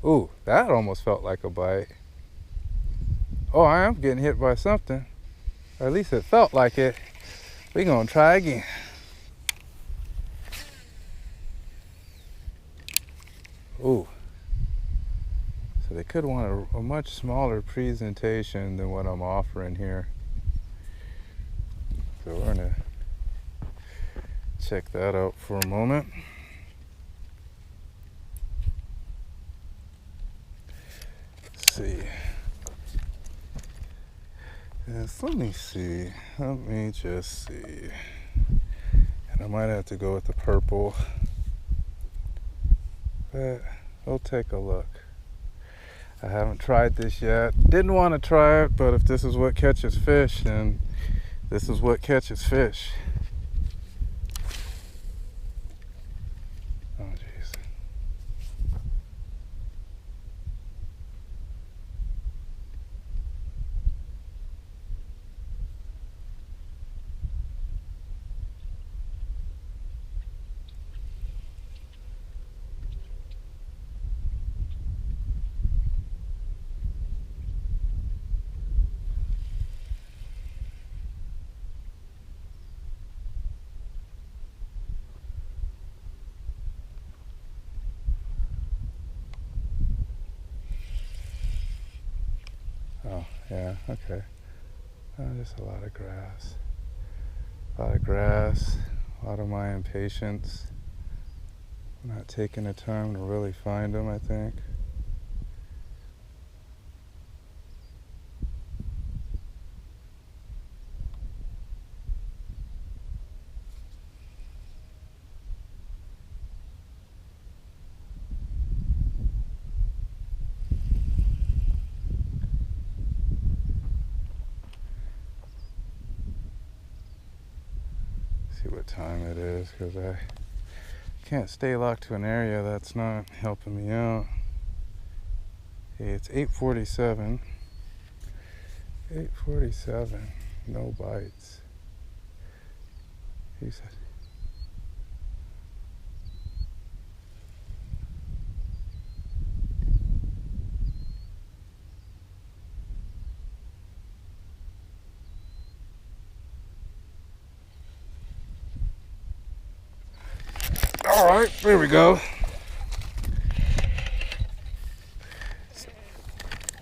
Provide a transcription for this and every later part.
Ooh, that almost felt like a bite. Oh, I am getting hit by something. Or at least it felt like it. We're gonna try again. Ooh. So they could want a much smaller presentation than what I'm offering here. So we're gonna check that out for a moment. Let's see. Yes, let me see. Let me just see. And I might have to go with the purple. But we'll take a look. I haven't tried this yet. Didn't want to try it, but if this is what catches fish, then this is what catches fish. Oh, jeez. Oh, yeah, okay. Just a lot of grass. A lot of grass, a lot of my impatience. Not taking the time to really find them, I think. See what time it is, because I can't stay locked to an area that's not helping me out. Hey, it's 8:47. 8:47. No bites. He said. All right, there we go.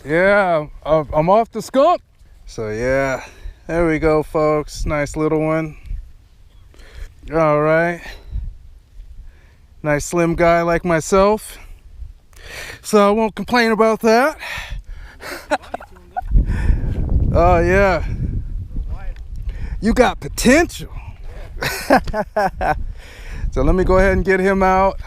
Yeah, I'm off the skunk. So yeah, there we go, folks. Nice little one. All right. Nice slim guy like myself. So I won't complain about that. Oh yeah. You got potential. So let me go ahead and get him out.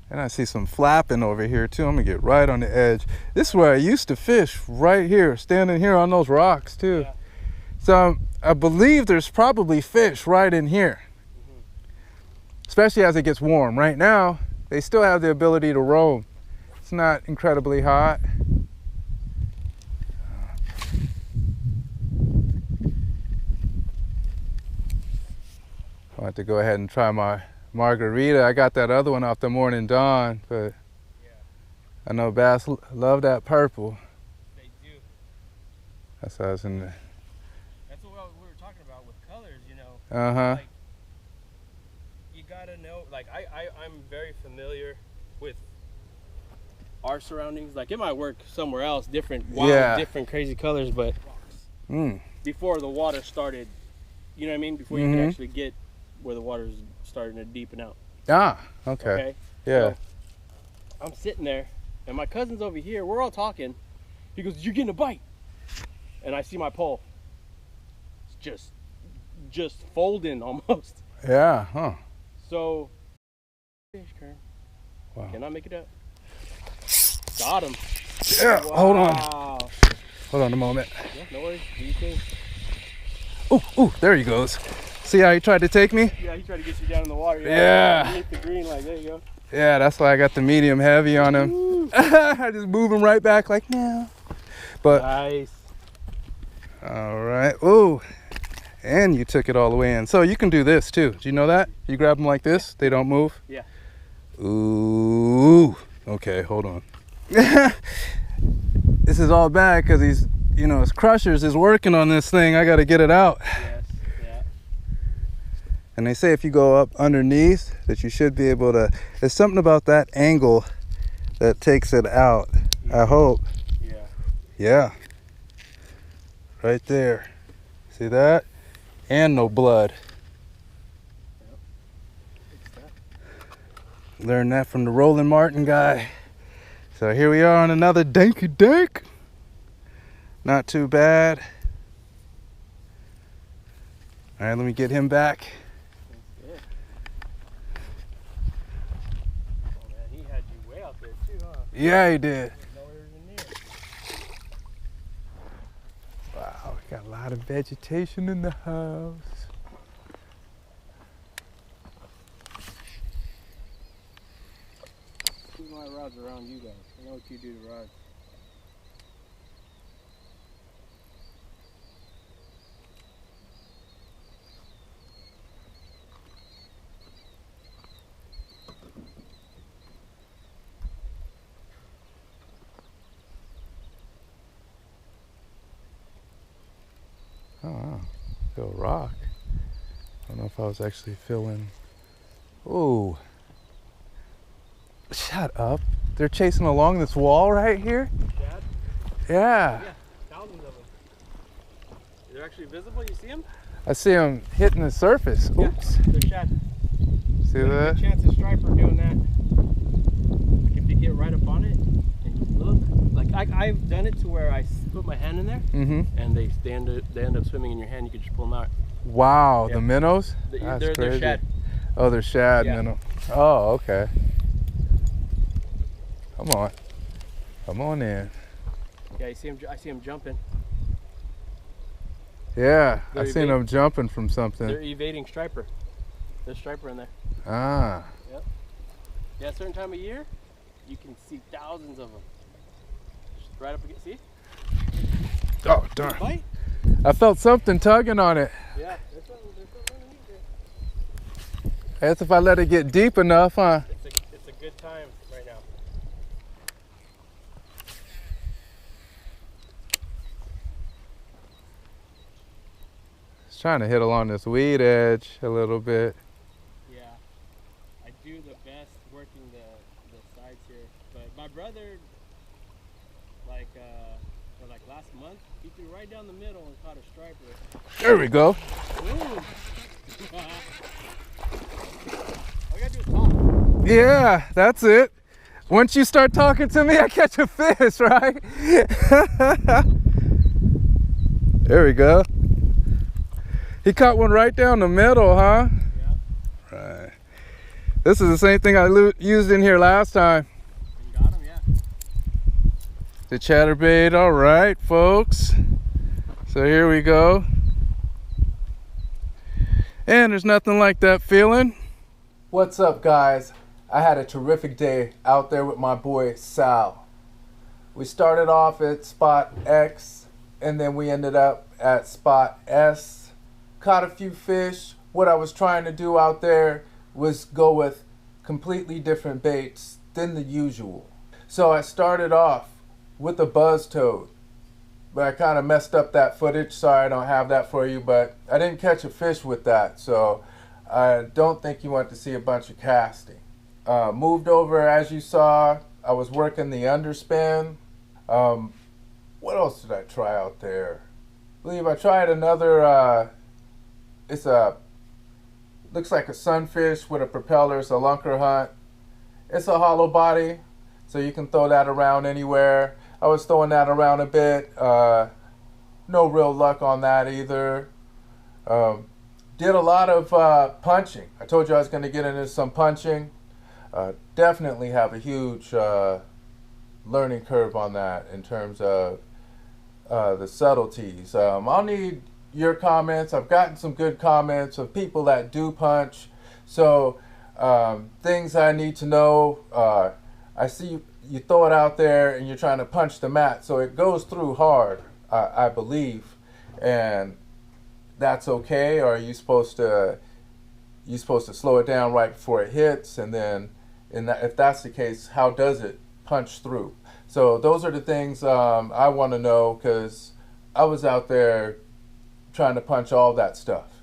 And I see some flapping over here too. I'm gonna get right on the edge. This is where I used to fish, right here, standing here on those rocks too. Yeah. So I believe there's probably fish right in here. Especially as it gets warm. Right now, they still have the ability to roam. It's not incredibly hot. I want to go ahead and try my margarita. I got that other one off the Morning Dawn, but yeah. I know bass love that purple. They do. That's what I was in there. That's what we were talking about with colors, you know. Uh-huh. Like, you gotta know, like I'm very familiar with our surroundings. Like it might work somewhere else, different, wild, yeah, different crazy colors, but before the water started, you know what I mean? Before you could actually get where the water's starting to deepen out. Ah, okay. Yeah. So I'm sitting there, and my cousin's over here. We're all talking. He goes, "You're getting a bite," and I see my pole. It's just folding almost. Yeah. Huh. So, fish, Kern. Wow. Can I make it up? Got him. Yeah. Wow. Hold on. Hold on a moment. Yeah, no worries. Do you think? Ooh, there he goes. See how he tried to take me? Yeah, he tried to get you down in the water. Yeah. You hit the green, like, there you go. Yeah, that's why I got the medium heavy on him. I just move him right back like, no. But nice. All right. Ooh, and you took it all the way in. So you can do this too. Do you know that? You grab them like this, they don't move. Yeah. Ooh. Okay, hold on. This is all bad because he's, you know, his crushers is working on this thing. I got to get it out. Yes, yeah. And they say if you go up underneath that you should be able to, there's something about that angle that takes it out. I hope. Yeah. Yeah. Right there. See that? And no blood. Yep. Learned that from the Roland Martin guy. So here we are on another dinky dink. Not too bad. All right, let me get him back. That's good. Oh man, he had you way out there too, huh? Yeah, he did. Nowhere even near. Wow, we got a lot of vegetation in the house. Keep my rods around you guys. I know what you do to rods. Oh, wow. Feel rock. I don't know if I was actually feeling. Ooh. Shut up. They're chasing along this wall right here? Shad? Yeah. Yeah, thousands of them. They're actually visible, you see them? I see them hitting the surface. Oops. Yeah, they're shad. See There's a that? good chance of striper doing that. Like if you get right up on it and you look, like I've done it to where I put my hand in there and they end up swimming in your hand. You can just pull them out. Wow, Yeah. the minnows? They're shad. Oh, they're shad Yeah. minnow. Oh, okay. Come on. Come on in. Yeah, I see him jumping. Yeah, They're I seen them jumping from something. They're evading striper. There's striper in there. Ah. Yep. Yeah, a certain time of year, you can see thousands of them. Just right up against. See? Oh, darn. Bite? I felt something tugging on it. Yeah, there's something underneath there. That's if I let it get deep enough, huh? It's a good time right now. Just trying to hit along this weed edge a little bit. Yeah, I do the best working the sides here, but my brother, like last month, he threw right down the middle and caught a striper. There we go. Ooh. All you gotta do is talk. Yeah, that's it. Once you start talking to me, I catch a fish, right? There we go. He caught one right down the middle, huh? Yeah. Right. This is the same thing I used in here last time. You got him, yeah. The chatterbait, all right, folks. So here we go. And there's nothing like that feeling. What's up, guys? I had a terrific day out there with my boy Sal. We started off at spot X and then we ended up at spot S. Caught a few fish. What I was trying to do out there was go with completely different baits than the usual. So I started off with a buzz toad, but I kind of messed up that footage. Sorry, I don't have that for you, but I didn't catch a fish with that, so I don't think you want to see a bunch of casting. Moved over, as you saw, I was working the underspin. What else did I try out there? I believe I tried another, looks like a sunfish with a propeller. It's a lunker hunt. It's a hollow body, so you can throw that around anywhere. I was throwing that around a bit. No real luck on that either. Did a lot of punching. I told you I was going to get into some punching. Definitely have a huge learning curve on that in terms of the subtleties. I'll need your comments. I've gotten some good comments of people that do punch. So things I need to know. I see you throw it out there and you're trying to punch the mat, so it goes through hard, I believe, and that's okay. Or are you supposed to slow it down right before it hits and then And that, if that's the case, how does it punch through? So those are the things I want to know, because I was out there trying to punch all that stuff.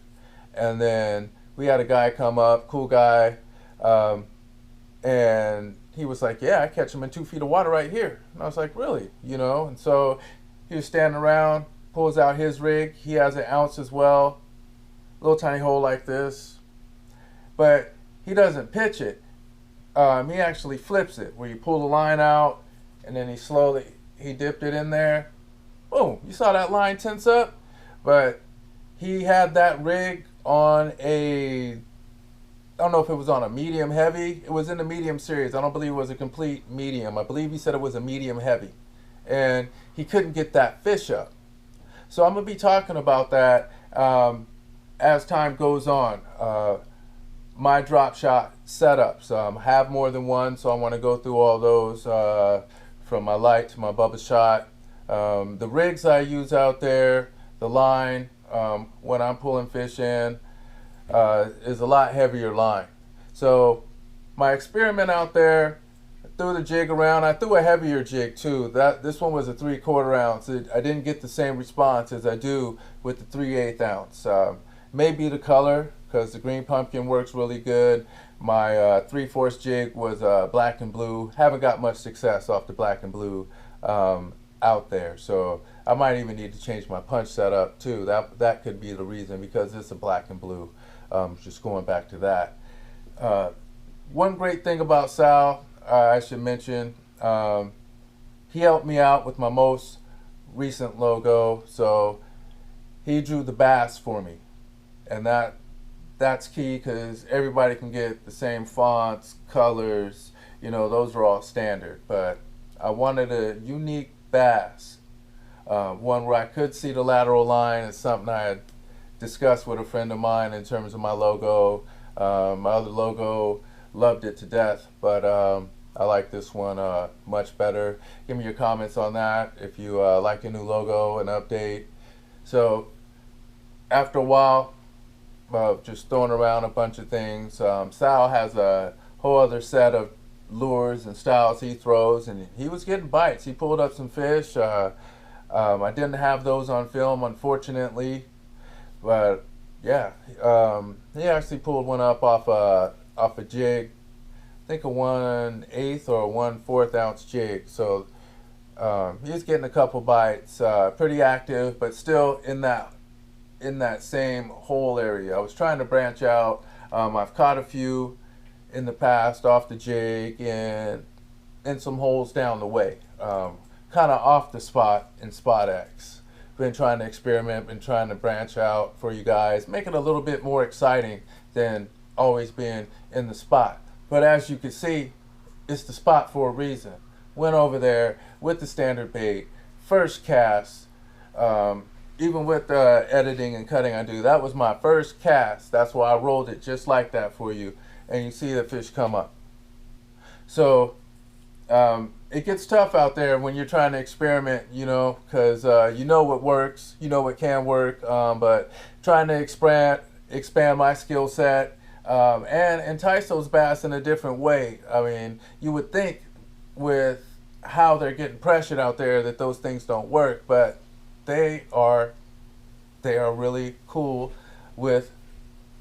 And then we had a guy come up, cool guy, and he was like, yeah, I catch him in 2 feet of water right here. And I was like, really? You know? And so he was standing around, pulls out his rig. He has an ounce as well, little tiny hole like this. But he doesn't pitch it. He actually flips it, where you pull the line out, and then he dipped it in there. Boom, you saw that line tense up? But he had that rig on I don't know if it was on a medium heavy. It was in the medium series. I don't believe it was a complete medium. I believe he said it was a medium heavy. And he couldn't get that fish up. So I'm going to be talking about that as time goes on. My drop shot setups. I have more than one, so I want to go through all those from my light to my Bubba shot. The rigs I use out there, the line, when I'm pulling fish in, is a lot heavier line. So my experiment out there, I threw the jig around. I threw a heavier jig too. This one was a 3/4 ounce. I didn't get the same response as I do with the 3/8 ounce. Maybe the color, because the green pumpkin works really good. My 3/4 jig was black and blue. Haven't got much success off the black and blue out there, so I might even need to change my punch setup too. That could be the reason, because it's a black and blue. Just going back to that. One great thing about Sal, I should mention, he helped me out with my most recent logo. So he drew the bass for me, and that's key, because everybody can get the same fonts, colors, you know, those are all standard. But I wanted a unique bass, one where I could see the lateral line. Is something I had discussed with a friend of mine in terms of my logo. My other logo, loved it to death, but I like this one much better. Give me your comments on that if you like a new logo, an update. So after a while of just throwing around a bunch of things, Sal has a whole other set of lures and styles he throws, and he was getting bites. He pulled up some fish. I didn't have those on film, unfortunately, but yeah, he actually pulled one up off a jig, I think a 1/8 or a 1/4 ounce jig. So he was getting a couple bites, pretty active, but still in that same hole area. I was trying to branch out. I've caught a few in the past off the jig and in some holes down the way, kind of off the spot in Spot X. Been trying to experiment, been trying to branch out for you guys, make it a little bit more exciting than always being in the spot. But as you can see, it's the spot for a reason. Went over there with the standard bait, first cast, even with the editing and cutting I do, that was my first cast. That's why I rolled it just like that for you, and you see the fish come up. So it gets tough out there when you're trying to experiment, you know, because you know what works, you know what can work, but trying to expand my skill set and entice those bass in a different way. I mean, you would think with how they're getting pressured out there that those things don't work, but they are really cool with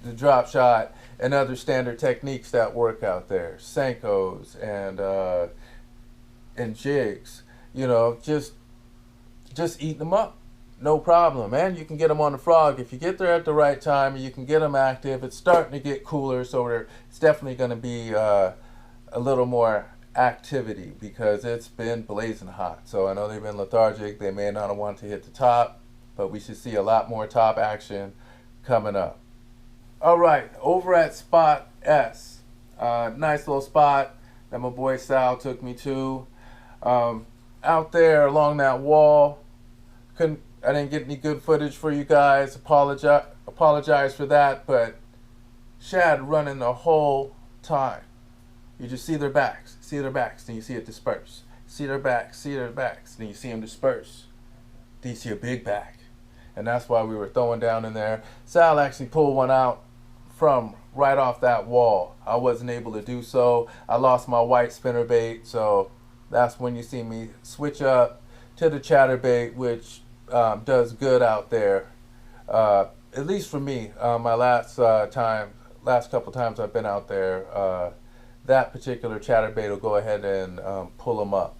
the drop shot and other standard techniques that work out there, Senkos and jigs, you know, just eating them up, no problem. And you can get them on the frog if you get there at the right time. You can get them active. It's starting to get cooler, so it's definitely going to be a little more activity, because it's been blazing hot. So I know they've been lethargic. They may not have wanted to hit the top, but we should see a lot more top action coming up. All right, over at Spot S, nice little spot that my boy Sal took me to. Out there along that wall, I didn't get any good footage for you guys. Apologize for that, but SHAD running the whole time. You just see their backs, then you see it disperse. See their backs, then you see them disperse. Then you see a big back. And that's why we were throwing down in there. Sal actually pulled one out from right off that wall. I wasn't able to do so. I lost my white spinnerbait, so that's when you see me switch up to the chatterbait, which does good out there. At least for me, my last couple times I've been out there, that particular chatterbait will go ahead and pull them up.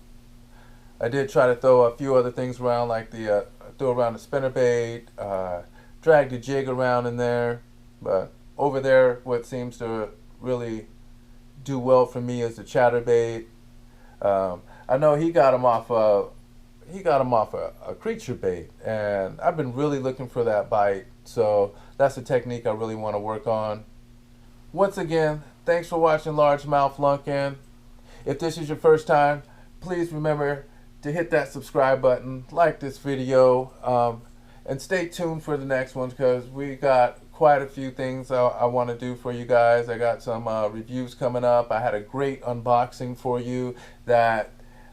I did try to throw a few other things around, like throw around the spinnerbait, drag the jig around in there, but over there, what seems to really do well for me is the chatterbait. I know he got him off a creature bait, and I've been really looking for that bite. So that's a technique I really want to work on. Once again, thanks for watching Largemouth Lunkin. If this is your first time, please remember to hit that subscribe button, like this video, and stay tuned for the next ones, because we got quite a few things I want to do for you guys. I got some reviews coming up. I had a great unboxing for you that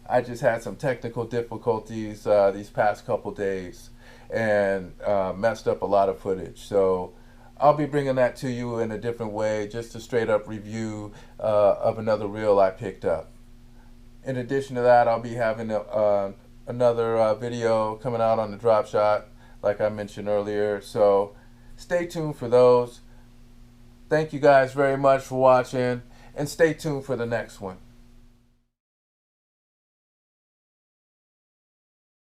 I just had some technical difficulties these past couple days, and messed up a lot of footage. So I'll be bringing that to you in a different way, just a straight up review of another reel I picked up. In addition to that, I'll be having another video coming out on the drop shot, like I mentioned earlier. So stay tuned for those. Thank you guys very much for watching, and stay tuned for the next one.